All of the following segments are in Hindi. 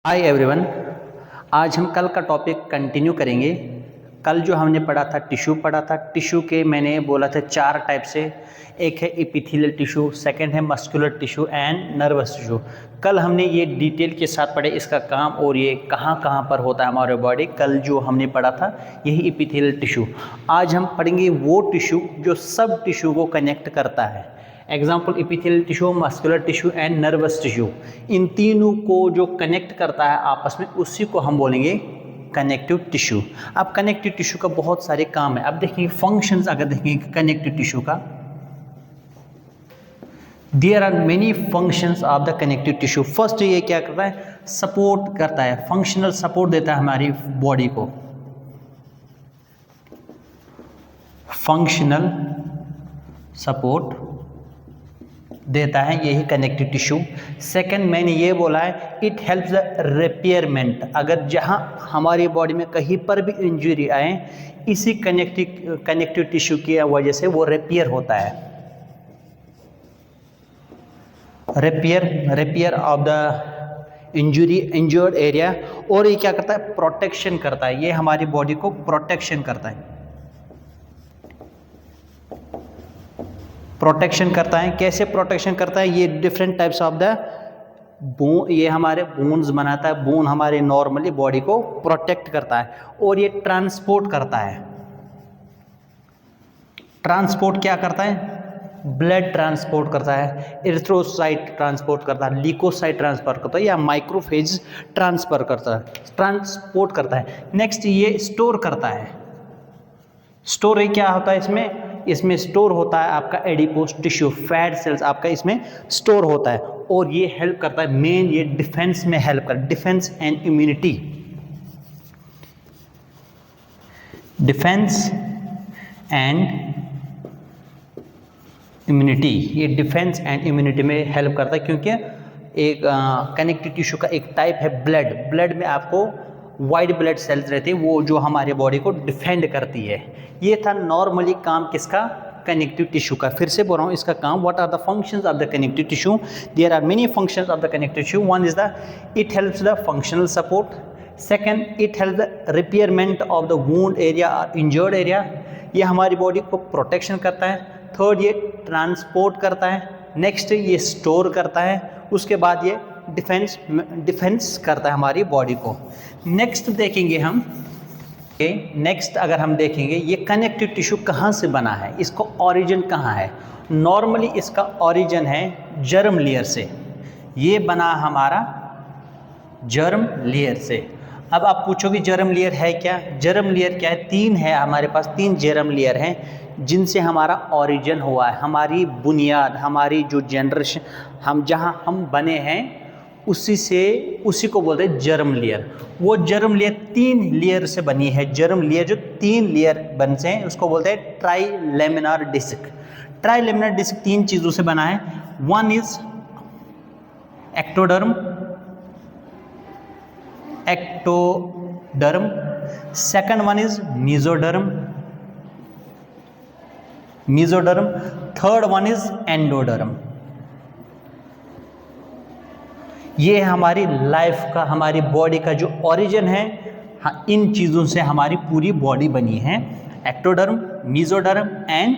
Hi everyone. आज हम कल का टॉपिक कंटिन्यू करेंगे। कल जो हमने पढ़ा था टिश्यू के मैंने बोला था चार टाइप से। एक है एपिथेलियल टिश्यू, सेकंड है muscular tissue and nervous tissue. कल हमने ये डिटेल के साथ पढ़े इसका काम और ये कहाँ कहाँ पर होता है हमारे बॉडी। कल जो हमने पढ़ा था यही एपिथेलियल टिश्यू। आज हम पढ़ेंगे वो टिश्यू जो सब टिश्यू को कनेक्ट करता है। Example epithelial tissue, muscular tissue and nervous tissue. इन तीनों को जो कनेक्ट करता है आपस में उसी को हम बोलेंगे कनेक्टिव टिश्यू। अब कनेक्टिव टिश्यू का बहुत सारे काम है। अब देखेंगे फंक्शंस, अगर देखेंगे कनेक्टिव टिश्यू का, there are many functions of the connective tissue. First ये क्या करता है, सपोर्ट करता है, फंक्शनल सपोर्ट देता है हमारी बॉडी को। फंक्शनल सपोर्ट देता है यही कनेक्टिव टिश्यू। सेकंड मैंने ये बोला है इट हेल्प्स द रिपेयरमेंट। अगर जहाँ हमारी बॉडी में कहीं पर भी इंजरी आए इसी कनेक्टिव टिश्यू की वजह से वो रिपेयर होता है। Repair of the injured area. और ये क्या करता है, प्रोटेक्शन करता है। ये हमारी बॉडी को प्रोटेक्शन करता है। प्रोटेक्शन करता है, कैसे प्रोटेक्शन करता है, ये different types of the bone, ये हमारे बोन्स बनाता है। बोन हमारे नॉर्मली बॉडी को प्रोटेक्ट करता है। और ये ट्रांसपोर्ट करता है। ट्रांसपोर्ट क्या करता है, ब्लड ट्रांसपोर्ट करता है, एरिथ्रोसाइट ट्रांसपोर्ट करता है, ल्यूकोसाइट ट्रांसफर करता है, या माइक्रोफेज ट्रांसफर करता है, ट्रांसपोर्ट करता है। नेक्स्ट ये स्टोर करता है। स्टोर क्या होता है इसमें स्टोर होता है आपका एडिपोज टिश्यू, फैट सेल्स आपका इसमें स्टोर होता है। और ये हेल्प करता है, मेन ये डिफेंस में हेल्प करता है, defence and immunity. Defence and immunity, ये डिफेंस एंड इम्यूनिटी में हेल्प करता है। क्योंकि एक कनेक्टिव टिश्यू का एक टाइप है ब्लड में आपको वाइट ब्लड सेल्स रहते हैं, वो जो हमारे बॉडी को डिफेंड करती है। ये था नॉर्मली काम किसका, कनेक्टिव टिश्यू का। फिर से बोल रहा हूँ इसका काम। What are the functions of the connective tissue? There are many functions of the connective tissue. One is the it helps the functional support. Second it helps the repairment of the wound area और इंजर्ड एरिया। ये हमारी बॉडी को प्रोटेक्शन करता है। थर्ड ये ट्रांसपोर्ट करता है। नेक्स्ट ये स्टोर करता है। उसके बाद ये डिफेंस करता है हमारी बॉडी को। नेक्स्ट देखेंगे हम, नेक्स्ट अगर हम देखेंगे ये कनेक्टिव टिश्यू कहाँ से बना है, इसको ओरिजिन कहाँ है। नॉर्मली इसका ओरिजिन है जर्म लेयर से। ये बना हमारा जर्म लेयर से। अब आप पूछोगे जर्म लेयर है क्या? जर्म लेयर क्या है? तीन है हमारे पास, तीन जर्म लेयर हैं जिनसे हमारा ओरिजिन हुआ है। हमारी बुनियाद, हमारी जो जनरेशन, हम जहाँ हम बने हैं उसी को बोलते हैं जर्म लेयर। वो जर्म लेयर तीन लेयर से बनी है। जर्म लेयर जो तीन लेयर बनते हैं उसको बोलते हैं ट्राइलेमिनार डिस्क। ट्राइलेमिनार डिस्क तीन चीज़ों से बना है। One is ectoderm, second one is mesoderm, third one is endoderm. ये हमारी लाइफ का, हमारी बॉडी का जो ओरिजिन है, हाँ, इन चीज़ों से हमारी पूरी बॉडी बनी है। Ectoderm, mesoderm and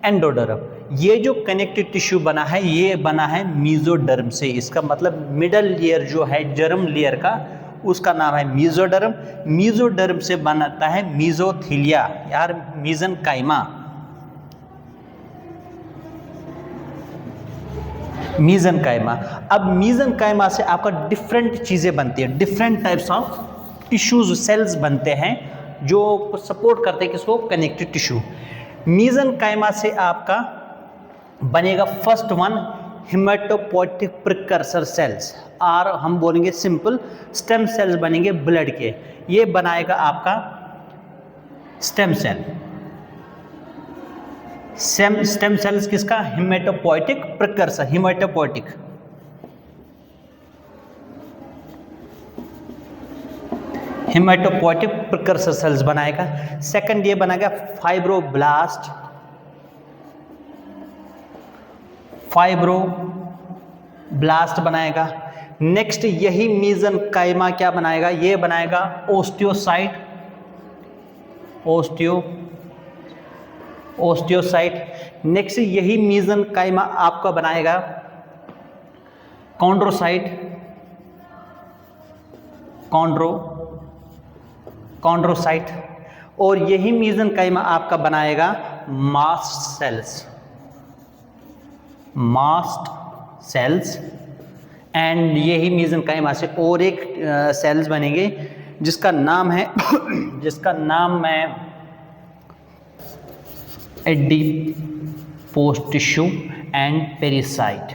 endoderm. ये जो कनेक्टिव टिश्यू बना है ये बना है मेसोडर्म से। इसका मतलब मिडल लेयर जो है जर्म लेयर का, उसका नाम है मेसोडर्म। मेसोडर्म से बनता है मेसोथीलिया यार मीजनकाइमा। मीजनकाइमा। अब मीजनकाइमा से आपका डिफरेंट चीज़ें बनती है, different types of tissues, cells बनते हैं जो सपोर्ट करते हैं किसको, कनेक्टिव टिश्यू। मीजनकाइमा से आपका बनेगा first one hematopoietic precursor cells, और हम बोलेंगे सिंपल स्टेम सेल्स बनेंगे ब्लड के। ये बनाएगा आपका स्टेम सेल। स्टेम सेल्स किसका, hematopoietic precursor, hematopoietic precursor cells बनाएगा। सेकंड ये बनाएगा फाइब्रोब्लास्ट, फाइब्रोब्लास्ट बनाएगा। नेक्स्ट यही मेसेनकाइमा क्या बनाएगा, ये बनाएगा ओस्टियोसाइट, ओस्टियोसाइट। नेक्स्ट यही मेसेनकाइमा आपका बनाएगा कॉन्ड्रोसाइट, कॉन्ड्रोसाइट। और यही मेसेनकाइमा आपका बनाएगा मास्ट सेल्स। एंड यही मेसेनकाइमा से और एक सेल्स बनेंगे जिसका नाम है एडिपोस टिश्यू एंड पेरिसाइट,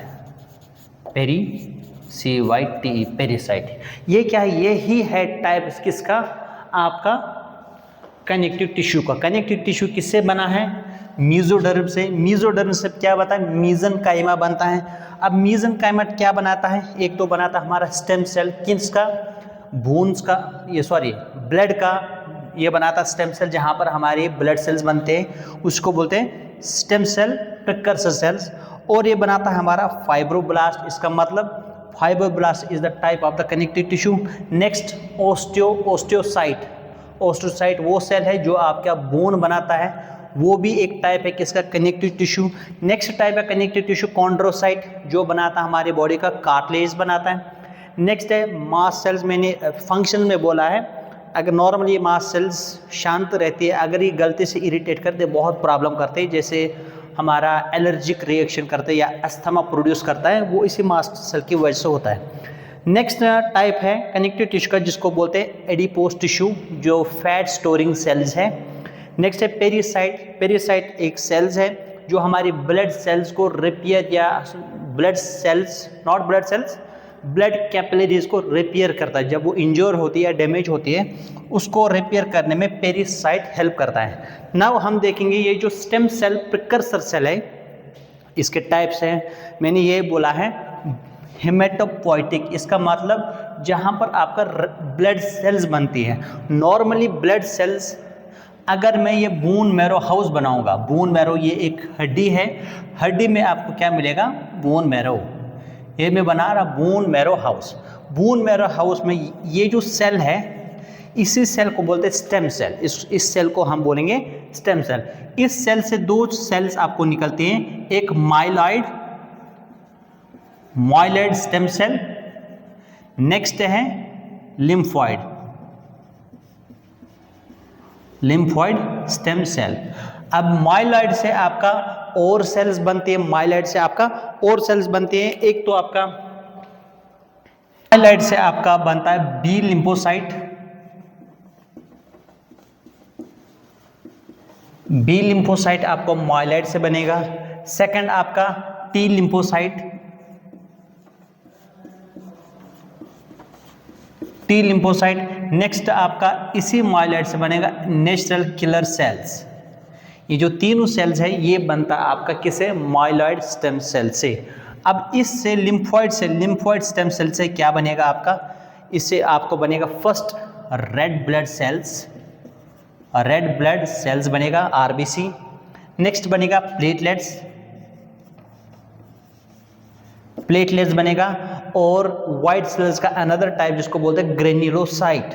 पेरिसाइट। ये क्या है, ये ही है टाइप किसका, आपका कनेक्टिव टिश्यू का। कनेक्टिव टिश्यू किससे बना है, मेसोडर्म से। मेसोडर्म से क्या बनता है, मेसेनकाइमा बनता है। अब मेसेनकाइमा क्या बनाता है, एक तो बनाता है हमारा स्टेम सेल, किसका, बोन्स का, ब्लड का, ये बनाता है स्टेम सेल, जहाँ पर हमारे ब्लड सेल्स बनते हैं उसको बोलते हैं स्टेम सेल प्रिकर्सर सेल्स। और ये बनाता है हमारा फाइब्रोब्लास्ट, इसका मतलब fibroblast is the type of the connective tissue. Next osteocyte वो सेल है जो आपका बोन बनाता है, वो भी एक टाइप है किसका, कनेक्टिव टिश्यू। नेक्स्ट टाइप है कनेक्टिव टिश्यू कॉन्ड्रोसाइट, जो बनाता है हमारे बॉडी का कार्टिलेज बनाता है। नेक्स्ट है मास्ट सेल्स, मैंने फंक्शन में बोला है, अगर नॉर्मली मास्ट सेल्स शांत रहती है, अगर ये गलती से इरिटेट करते बहुत प्रॉब्लम करते हैं, जैसे हमारा एलर्जिक रिएक्शन करते हैं या अस्थमा प्रोड्यूस करता है, वो इसी मास्ट सेल की वजह से होता है। नेक्स्ट टाइप है कनेक्टिव टिश्यू का जिसको बोलते हैं एडिपोस टिश्यू, जो फैट स्टोरिंग सेल्स है। नेक्स्ट है पेरिसाइट एक सेल्स है जो हमारी ब्लड सेल्स को रिपेयर या ब्लड कैपिलरीज को रिपेयर करता है। जब वो इंजोर होती है या डैमेज होती है, उसको रिपेयर करने में पेरिसाइट हेल्प करता है। नाउ हम देखेंगे ये जो स्टेम सेल प्रिकर्सर सेल है, इसके टाइप्स हैं। मैंने ये बोला है हेमेटोपोइटिक, इसका मतलब जहाँ पर आपका ब्लड सेल्स बनती है। नॉर्मली ब्लड सेल्स, अगर मैं ये बोन मैरो हाउस बनाऊंगा, बोन मैरो ये एक हड्डी है, हड्डी में आपको क्या मिलेगा, बोन मैरो। ये मैं बना रहा bone marrow house. Bone marrow house में ये जो सेल है, इसी सेल को बोलते हैं स्टेम सेल। इस सेल को हम बोलेंगे स्टेम सेल। इस सेल से दो सेल्स आपको निकलती हैं, एक माइलॉइड स्टेम सेल, नेक्स्ट है लिम्फॉइड स्टेम सेल। अब माइलॉइड से आपका और सेल्स बनते हैं, माइलॉइड से आपका और सेल्स बनते हैं। एक तो आपका माइलॉइड से आपका बनता है बी लिम्फोसाइट, बी लिम्फोसाइट आपको माइलॉइड से बनेगा। सेकंड आपका T lymphocyte, T lymphocyte. Next आपका इसी माइलॉइड से बनेगा नेचुरल किलर सेल्स। ये जो तीनों सेल्स है ये बनता है आपका किसे, माइलॉइड स्टेम सेल से। अब इससे लिम्फॉइड स्टेम सेल से क्या बनेगा आपका, इससे आपको बनेगा फर्स्ट रेड ब्लड सेल्स बनेगा, आरबीसी। नेक्स्ट बनेगा प्लेटलेट्स बनेगा, और व्हाइट सेल्स का अनदर टाइप जिसको बोलते हैं ग्रेन्युलोसाइट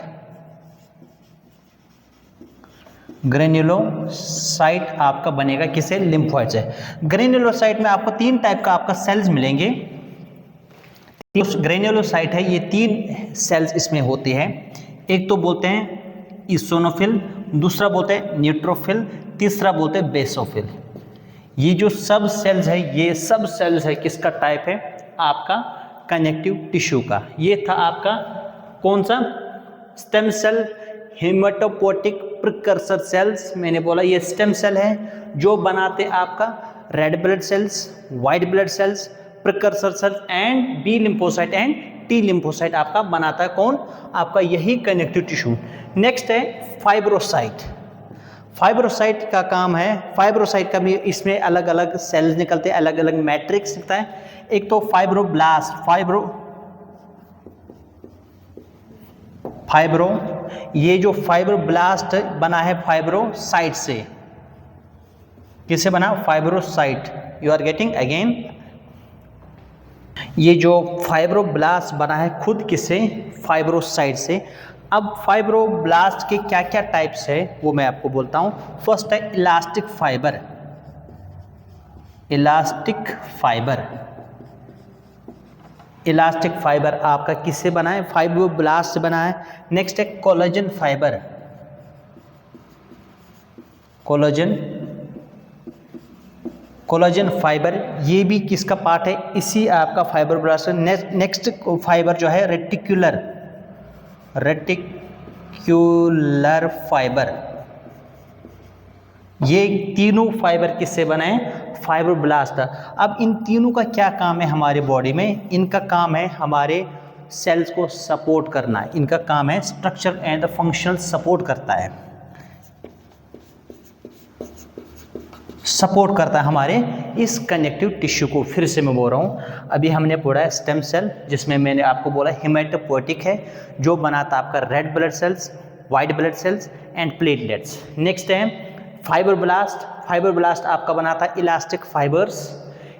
आपका बनेगा किसे, लिम्फॉइड से। ग्रेन्युलोसाइट में आपको तीन टाइप का आपका सेल्स मिलेंगे। ग्रेन्युलोसाइट है, ये तीन सेल्स इसमें होती है। एक तो बोलते हैं इसोनोफिल, दूसरा बोलते हैं न्यूट्रोफिल, तीसरा बोलते हैं बेसोफिल। ये जो सब सेल्स है, ये सब सेल्स है किसका टाइप है, आपका कनेक्टिव टिश्यू का। ये था आपका कौन सा, stem cell, hematopoietic precursor cells. मैंने बोला ये स्टेम सेल है जो बनाते आपका red blood cells, white blood cells, precursor cells and B lymphocyte and T lymphocyte आपका बनाता है कौन, आपका यही कनेक्टिव टिश्यू। नेक्स्ट है फाइब्रोसाइट का काम है, फाइब्रोसाइट का भी इसमें अलग अलग सेल्स निकलते हैं, अलग अलग मैट्रिक्स निकलता है। एक तो ये जो फाइब्रोब्लास्ट बना है फाइब्रोसाइट से, किससे बना, fibrocyte. You are getting again, ये जो फाइब्रोब्लास्ट बना है खुद किससे, फाइब्रोसाइट से। अब फाइब्रोब्लास्ट के क्या क्या टाइप्स है वो मैं आपको बोलता हूँ। फर्स्ट है elastic fibre. Elastic fibre, elastic fibre आपका किससे बना है, फाइब्रोब्लास्ट से बना है। नेक्स्ट है कोलेजन फाइबर। कोलेजन फाइबर ये भी किसका पार्ट है, इसी आपका फाइब्रोब्लास्ट। नेक्स्ट फाइबर जो है रेटिकुलर फाइबर। ये तीनों फाइबर किससे बने हैं, फाइब्रोब्लास्ट। अब इन तीनों का क्या काम है हमारे बॉडी में, इनका काम है हमारे सेल्स को सपोर्ट करना है। इनका काम है स्ट्रक्चर एंड फंक्शनल सपोर्ट करता है, सपोर्ट करता है हमारे इस कनेक्टिव टिश्यू को। फिर से मैं बोल रहा हूँ, अभी हमने पढ़ा है स्टेम सेल, जिसमें मैंने आपको बोला हेमेटोपोएटिक है, जो बनाता है आपका red blood sales, white blood cells and platelets. Next है फाइब्रोब्लास्ट। फाइब्रोब्लास्ट आपका बनाता है इलास्टिक फाइबर्स,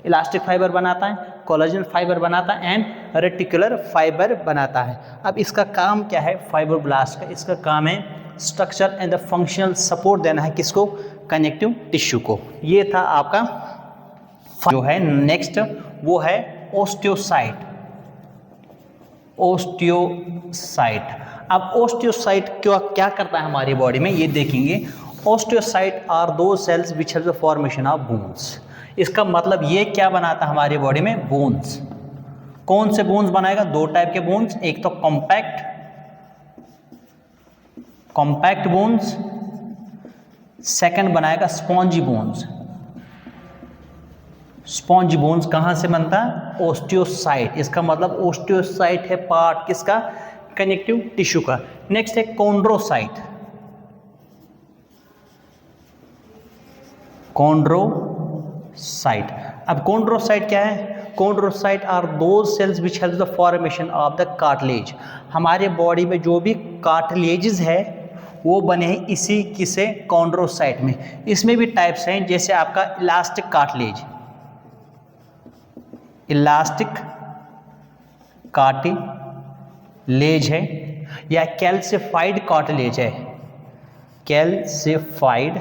इलास्टिक फाइबर बनाता है, कोलेजन फाइबर बनाता है एंड रेटिकुलर फाइबर बनाता है। अब इसका काम क्या है फाइब्रोब्लास्ट का, इसका काम है structure and the functional support देना है किसको, कनेक्टिव टिश्यू को। ये था आपका जो है। नेक्स्ट वो है ओस्टियोसाइट। ओस्टियोसाइट, अब ओस्टियोसाइट क्या करता है हमारी बॉडी में ये देखेंगे। ओस्टियोसाइट आर दो cells which have the formation of bones. इसका मतलब ये क्या बनाता है हमारी बॉडी में, बोन्स। कौन से बोन्स बनाएगा, दो टाइप के बोन्स, एक तो कॉम्पैक्ट बोन्स, सेकंड बनाएगा स्पॉन्जी बोन्स। स्पॉन्जी बोन्स कहां से बनता है, ओस्टियोसाइट। इसका मतलब ओस्टियोसाइट है पार्ट किसका, कनेक्टिव टिश्यू का। नेक्स्ट है कॉन्ड्रोसाइट। कॉन्ड्रोसाइट, अब कॉन्ड्रोसाइट क्या है, chondrocyte are those cells which help the formation of the cartilage. हमारे बॉडी में जो भी कार्टिलेजेस है वो बने हैं इसी किसे, कॉन्ड्रोसाइट में। इसमें भी टाइप्स हैं, जैसे आपका इलास्टिक कार्टिलेज, इलास्टिक कार्टिलेज है, या कैल्सिफाइड कार्टिलेज है, calcified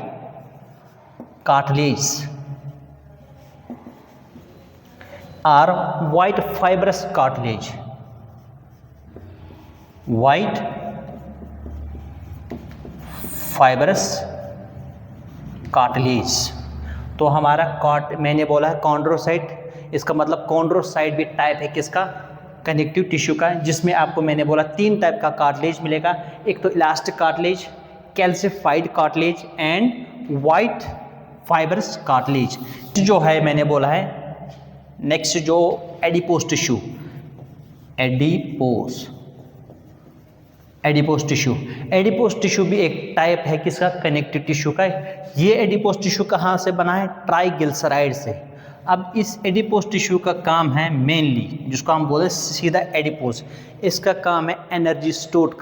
cartilage, or white fibrous cartilage, white fibrous cartilage. तो हमारा मैंने बोला है कॉन्ड्रोसाइट, इसका मतलब कॉन्ड्रोसाइट भी टाइप है किसका, कनेक्टिव टिश्यू का, जिसमें आपको मैंने बोला तीन टाइप का कार्टिलेज मिलेगा। एक तो elastic cartilage, calcified cartilage and white fibrous cartilage जो है मैंने बोला है। नेक्स्ट जो एडिपोस टिश्यू, एडिपोस टिश्यू भी एक टाइप है किसका, कनेक्टिव टिश्यू का। ये एडिपोस टिश्यू कहाँ से बना है, ट्राइग्लिसराइड से। अब इस एडिपोस टिश्यू का काम है मेनली, जिसको हम बोले सीधा एडिपोस, इसका काम है एनर्जी स्टोर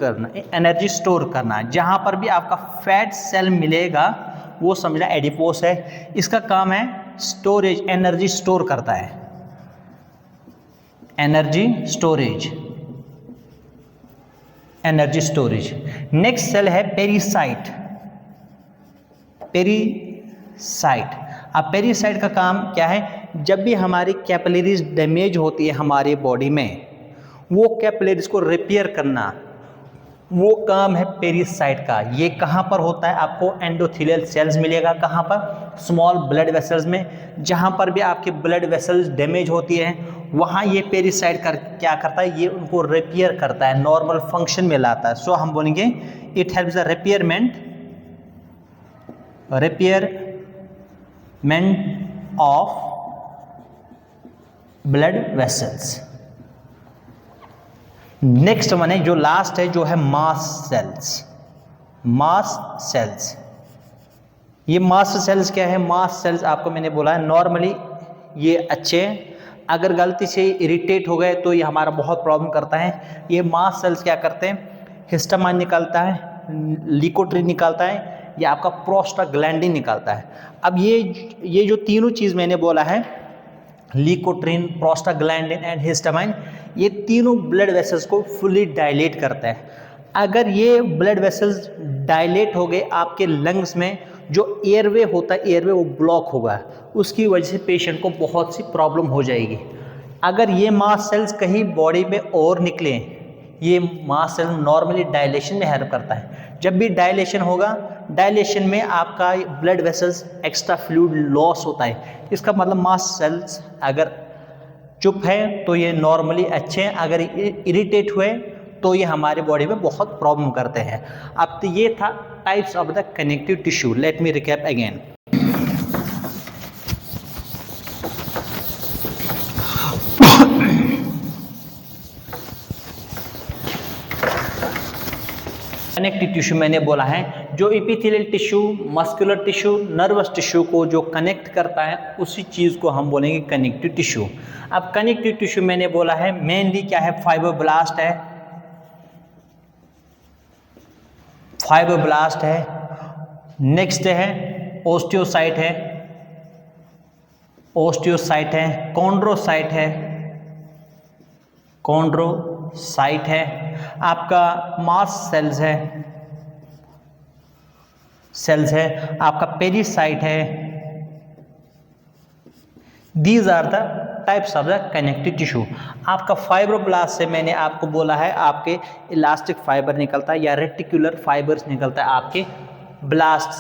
करना। जहाँ पर भी आपका फैट सेल मिलेगा वो समझना एडिपोस है। इसका काम है स्टोरेज, एनर्जी स्टोर करता है, एनर्जी स्टोरेज। नेक्स्ट सेल है पेरीसाइट। अब पेरीसाइट का काम क्या है, जब भी हमारी कैपिलरीज डैमेज होती है हमारे बॉडी में, वो कैपिलरीज को रिपेयर करना, वो काम है पेरीसाइट का। ये कहाँ पर होता है, आपको एंडोथेलियल सेल्स मिलेगा, कहाँ पर, स्मॉल ब्लड वेसल्स में। जहाँ पर भी आपके ब्लड वेसल्स डैमेज होती है वहाँ ये पेरीसाइट क्या करता है, ये उनको रिपेयर करता है, नॉर्मल फंक्शन में लाता है। सो हम बोलेंगे it helps the repairment of blood vessels. Next one है जो लास्ट है, जो है मास्ट सेल्स। ये मास्ट सेल्स क्या है, मास्ट सेल्स आपको मैंने बोला है नॉर्मली ये अच्छे हैं, अगर गलती से इरिटेट हो गए तो ये हमारा बहुत प्रॉब्लम करता है। ये मास्ट सेल्स क्या करते हैं, हिस्टामाइन निकालता है, लिकोट्रीन निकालता है, या आपका प्रोस्टाग्लैंडिन निकालता है। अब ये जो तीनों चीज़ मैंने बोला है ल्यूकोट्रीन, प्रोस्टाग्लैंडिन एंड हिस्टामाइन, ये तीनों ब्लड वेसल्स को फुली डायलेट करता है। अगर ये ब्लड वेसल्स डायलेट हो गए, आपके लंग्स में जो एयरवे होता है, एयरवे वो ब्लॉक होगा, उसकी वजह से पेशेंट को बहुत सी प्रॉब्लम हो जाएगी। अगर ये मास्ट सेल्स कहीं बॉडी में और निकले, ये मास्ट सेल नॉर्मली डायलेशन में हेल्प करता है। जब भी डायलेशन होगा, डायलेशन में आपका blood vessels extra fluid loss होता है। इसका मतलब मास्ट सेल्स अगर चुप है तो ये नॉर्मली अच्छे हैं, अगर इरिटेट हुए तो ये हमारे बॉडी में बहुत प्रॉब्लम करते हैं। अब तो ये था types of the connective tissue. Let me recap again. Connective tissue मैंने बोला है जो epithelial tissue, muscular tissue, nervous tissue को जो कनेक्ट करता है, उसी चीज़ को हम बोलेंगे कनेक्टिव टिश्यू। अब कनेक्टिव टिश्यू मैंने बोला है मेनली क्या है, फाइब्रोब्लास्ट है, फाइब्रोब्लास्ट है, नेक्स्ट है ओस्टियोसाइट है, ओस्टियोसाइट है, कॉन्ड्रोसाइट है, कॉन्ड्रोसाइट है, आपका मास्ट सेल्स है, सेल्स है, आपका पेरिसाइट है। These are the types of the connective tissue. आपका फाइब्रोब्लास्ट से मैंने आपको बोला है आपके इलास्टिक फाइबर निकलता है या रेटिकुलर फाइबर्स निकलता है आपके ब्लास्ट,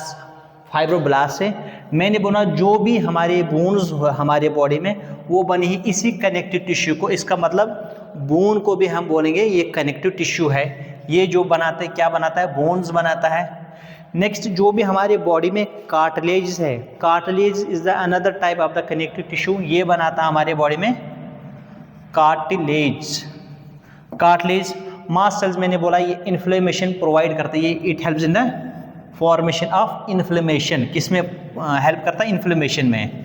फाइब्रोब्लास्ट से। मैंने बोला जो भी हमारे बोन्स हमारे बॉडी में वो बनी है इसी कनेक्टिव टिश्यू को, इसका मतलब बोन को भी हम बोलेंगे ये कनेक्टिव टिश्यू है। ये जो बनाते क्या बनाता है, बोन्स बनाता है। नेक्स्ट जो भी हमारे बॉडी में कार्टिलेज है, cartilage is the another type of the connective tissue, ये बनाता है हमारे बॉडी में कार्टिलेज। कार्टिलेज मास्ट सेल्स मैंने बोला ये इन्फ्लेमेशन प्रोवाइड करते हैं, ये it helps in the formation of inflammation. किसमें हेल्प करता है, इन्फ्लेमेशन में,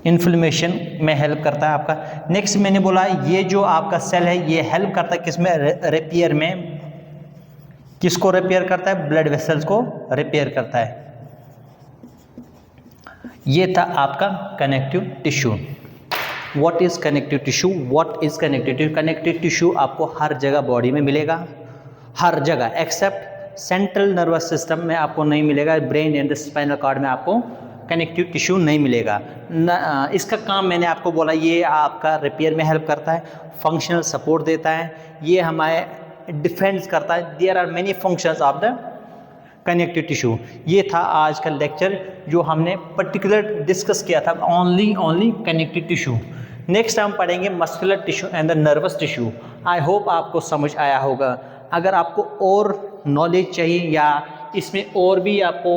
इन्फ्लेमेशन में हेल्प करता है आपका। नेक्स्ट मैंने बोला ये जो आपका सेल है ये हेल्प करता है किसमें, रिपेयर में। किसको रिपेयर करता है, ब्लड वेसल्स को रिपेयर करता है। ये था आपका connective tissue. What is connective tissue, what is connective tissue. Connective tissue आपको हर जगह बॉडी में मिलेगा, हर जगह एक्सेप्ट सेंट्रल नर्वस सिस्टम में आपको नहीं मिलेगा, ब्रेन एंड स्पाइनल कॉर्ड में आपको कनेक्टिव टिश्यू नहीं मिलेगा। इसका काम मैंने आपको बोला ये आपका रिपेयर में हेल्प करता है, फंक्शनल सपोर्ट देता है, ये हमारे डिफेंस करता है। There are many functions of the connective tissue. ये था आज का लेक्चर जो हमने पर्टिकुलर डिस्कस किया था, ओनली कनेक्टिव टिश्यू। नेक्स्ट हम पढ़ेंगे muscular tissue and the nervous tissue. I hope आपको समझ आया होगा। अगर आपको और नॉलेज चाहिए या इसमें और भी आपको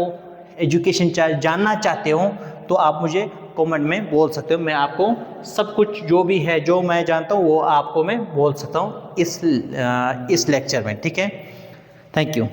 एजुकेशन जानना चाहते हो तो आप मुझे कमेंट में बोल सकते हो। मैं आपको सब कुछ जो भी है जो मैं जानता हूँ वो आपको मैं बोल सकता हूँ इस लेक्चर में। ठीक है, थैंक यू।